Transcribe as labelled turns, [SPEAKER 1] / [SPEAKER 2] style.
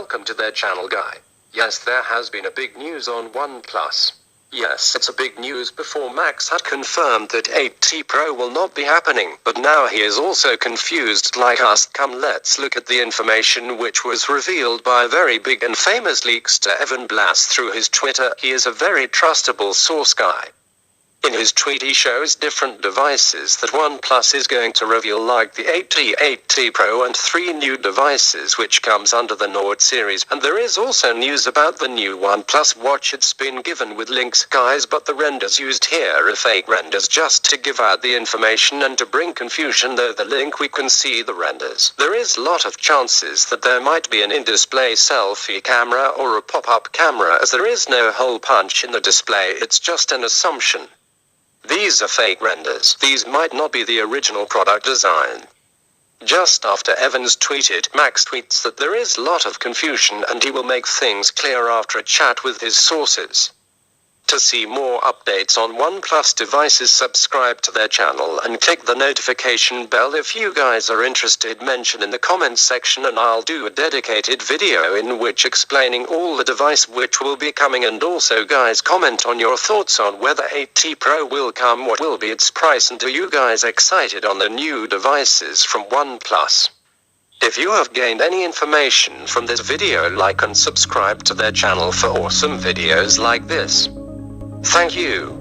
[SPEAKER 1] welcome to their channel, guy. Yes, there has been a big news on OnePlus. Yes, it's a big news. Before Max had confirmed that 8T Pro will not be happening, but now he is also confused like us. Come, let's look at the information which was revealed by very big and famous leaks to Evan Blass through his Twitter. He is a very trustable source guy. In his tweet he shows different devices that OnePlus is going to reveal, like the 8T Pro and 3 new devices which comes under the Nord series. And there is also news about the new OnePlus watch. It's been given with links, guys, but the renders used here are fake renders just to give out the information and to bring confusion. Though the link we can see the renders. There is a lot of chances that there might be an in-display selfie camera or a pop-up camera, as there is no hole punch in the display. It's just an assumption. These are fake renders. These might not be the original product design. Just after Evans tweeted, Max tweets that there is a lot of confusion and he will make things clear after a chat with his sources. To see more updates on OnePlus devices, subscribe to their channel and click the notification bell. If you guys are interested, mention in the comments section and I'll do a dedicated video in which explaining all the device which will be coming. And also, guys, comment on your thoughts on whether 8T Pro will come, what will be its price, and are you guys excited on the new devices from OnePlus? If you have gained any information from this video, like and subscribe to their channel for awesome videos like this. Thank you.